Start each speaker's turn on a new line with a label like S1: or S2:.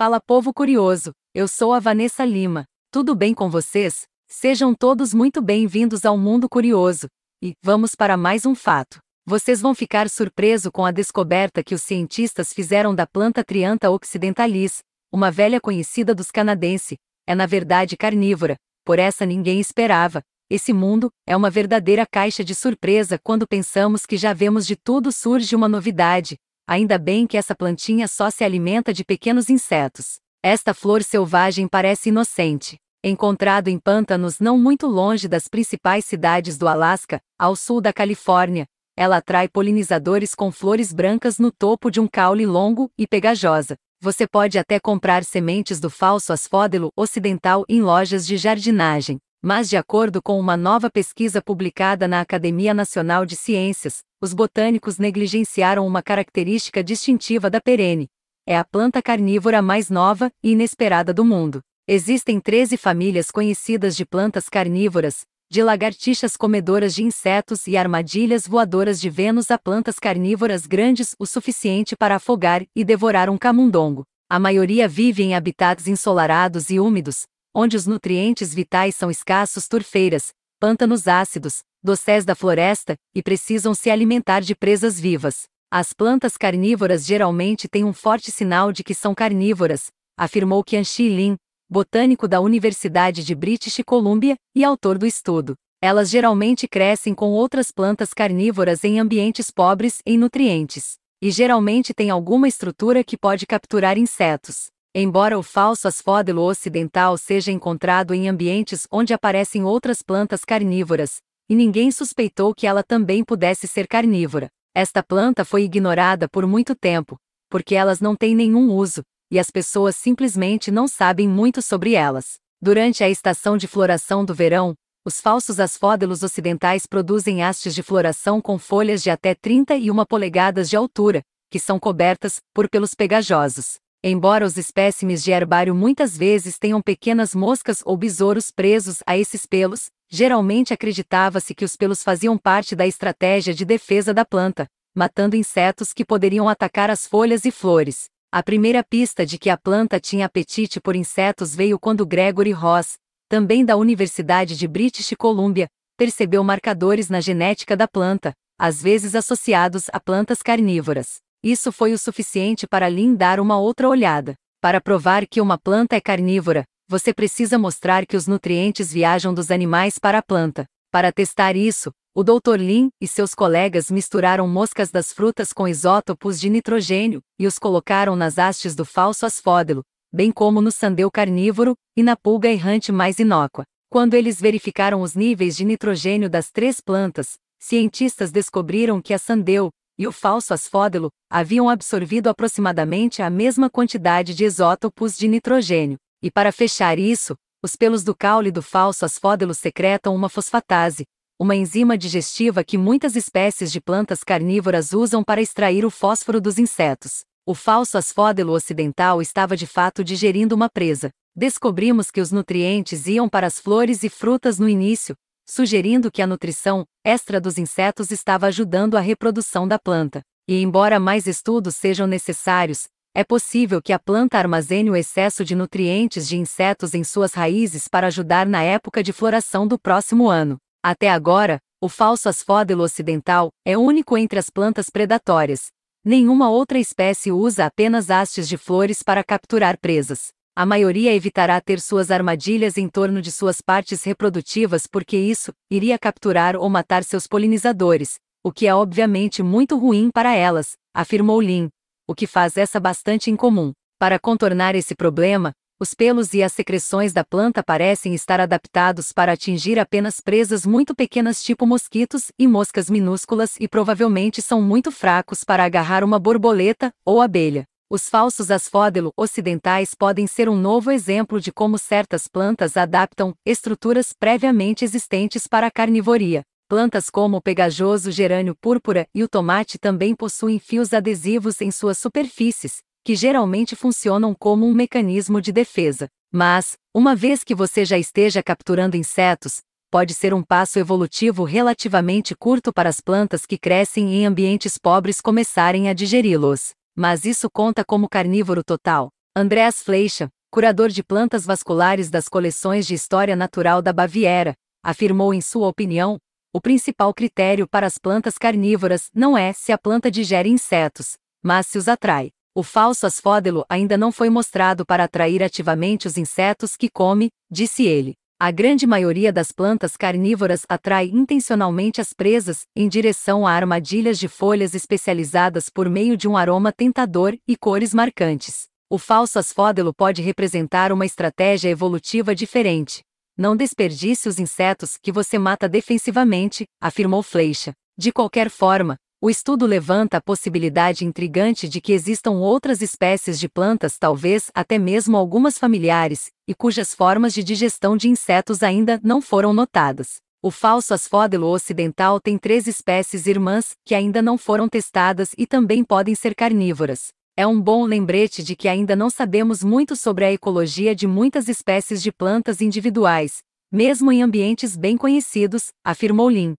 S1: Fala povo curioso, eu sou a Vanessa Lima. Tudo bem com vocês? Sejam todos muito bem-vindos ao Mundo Curioso. E vamos para mais um fato. Vocês vão ficar surpresos com a descoberta que os cientistas fizeram da planta Triantha occidentalis, uma velha conhecida dos canadenses. É na verdade carnívora, por essa ninguém esperava. Esse mundo é uma verdadeira caixa de surpresa quando pensamos que já vemos de tudo surge uma novidade. Ainda bem que essa plantinha só se alimenta de pequenos insetos. Esta flor selvagem parece inocente. Encontrado em pântanos não muito longe das principais cidades do Alasca, ao sul da Califórnia, ela atrai polinizadores com flores brancas no topo de um caule longo e pegajosa. Você pode até comprar sementes do falso asfódelo ocidental em lojas de jardinagem. Mas de acordo com uma nova pesquisa publicada na Academia Nacional de Ciências, os botânicos negligenciaram uma característica distintiva da perene. É a planta carnívora mais nova e inesperada do mundo. Existem 13 famílias conhecidas de plantas carnívoras, de lagartixas comedoras de insetos e armadilhas voadoras de Vênus a plantas carnívoras grandes o suficiente para afogar e devorar um camundongo. A maioria vive em habitats ensolarados e úmidos, onde os nutrientes vitais são escassos, turfeiras, pântanos ácidos, dosséis da floresta, e precisam se alimentar de presas vivas. As plantas carnívoras geralmente têm um forte sinal de que são carnívoras, afirmou Qianxi Lin, botânico da Universidade de British Columbia e autor do estudo. Elas geralmente crescem com outras plantas carnívoras em ambientes pobres em nutrientes, e geralmente têm alguma estrutura que pode capturar insetos. Embora o falso asfódelo ocidental seja encontrado em ambientes onde aparecem outras plantas carnívoras, e ninguém suspeitou que ela também pudesse ser carnívora, esta planta foi ignorada por muito tempo, porque elas não têm nenhum uso, e as pessoas simplesmente não sabem muito sobre elas. Durante a estação de floração do verão, os falsos asfódelos ocidentais produzem hastes de floração com folhas de até 31 polegadas de altura, que são cobertas por pelos pegajosos. Embora os espécimes de herbário muitas vezes tenham pequenas moscas ou besouros presos a esses pelos, geralmente acreditava-se que os pelos faziam parte da estratégia de defesa da planta, matando insetos que poderiam atacar as folhas e flores. A primeira pista de que a planta tinha apetite por insetos veio quando Gregory Ross, também da Universidade de British Columbia, percebeu marcadores na genética da planta, às vezes associados a plantas carnívoras. Isso foi o suficiente para Lin dar uma outra olhada. Para provar que uma planta é carnívora, você precisa mostrar que os nutrientes viajam dos animais para a planta. Para testar isso, o Dr. Lin e seus colegas misturaram moscas das frutas com isótopos de nitrogênio e os colocaram nas hastes do falso asfódelo, bem como no sandeu carnívoro e na pulga errante mais inócua. Quando eles verificaram os níveis de nitrogênio das 3 plantas, cientistas descobriram que a sandeu e o falso asfódelo haviam absorvido aproximadamente a mesma quantidade de isótopos de nitrogênio. E para fechar isso, os pelos do caule do falso asfódelo secretam uma fosfatase, uma enzima digestiva que muitas espécies de plantas carnívoras usam para extrair o fósforo dos insetos. O falso asfódelo ocidental estava de fato digerindo uma presa. Descobrimos que os nutrientes iam para as flores e frutas no início, sugerindo que a nutrição extra dos insetos estava ajudando a reprodução da planta. E embora mais estudos sejam necessários, é possível que a planta armazene o excesso de nutrientes de insetos em suas raízes para ajudar na época de floração do próximo ano. Até agora, o falso asfódelo ocidental é único entre as plantas predatórias. Nenhuma outra espécie usa apenas hastes de flores para capturar presas. A maioria evitará ter suas armadilhas em torno de suas partes reprodutivas porque isso iria capturar ou matar seus polinizadores, o que é obviamente muito ruim para elas, afirmou Lin, o que faz essa bastante incomum. Para contornar esse problema, os pelos e as secreções da planta parecem estar adaptados para atingir apenas presas muito pequenas tipo mosquitos e moscas minúsculas e provavelmente são muito fracos para agarrar uma borboleta ou abelha. Os falsos asfódelo ocidentais podem ser um novo exemplo de como certas plantas adaptam estruturas previamente existentes para a carnivoria. Plantas como o pegajoso gerânio púrpura e o tomate também possuem fios adesivos em suas superfícies, que geralmente funcionam como um mecanismo de defesa. Mas, uma vez que você já esteja capturando insetos, pode ser um passo evolutivo relativamente curto para as plantas que crescem em ambientes pobres começarem a digeri-los. Mas isso conta como carnívoro total. Andreas Fleischer, curador de plantas vasculares das coleções de História Natural da Baviera, afirmou em sua opinião: o principal critério para as plantas carnívoras não é se a planta digere insetos, mas se os atrai. O falso asfódelo ainda não foi mostrado para atrair ativamente os insetos que come, disse ele. A grande maioria das plantas carnívoras atrai intencionalmente as presas em direção a armadilhas de folhas especializadas por meio de um aroma tentador e cores marcantes. O falso asfódelo pode representar uma estratégia evolutiva diferente. Não desperdice os insetos que você mata defensivamente, afirmou Fleischer. De qualquer forma, o estudo levanta a possibilidade intrigante de que existam outras espécies de plantas, talvez até mesmo algumas familiares, e cujas formas de digestão de insetos ainda não foram notadas. O falso asfódelo ocidental tem 3 espécies irmãs que ainda não foram testadas e também podem ser carnívoras. É um bom lembrete de que ainda não sabemos muito sobre a ecologia de muitas espécies de plantas individuais, mesmo em ambientes bem conhecidos, afirmou Lin.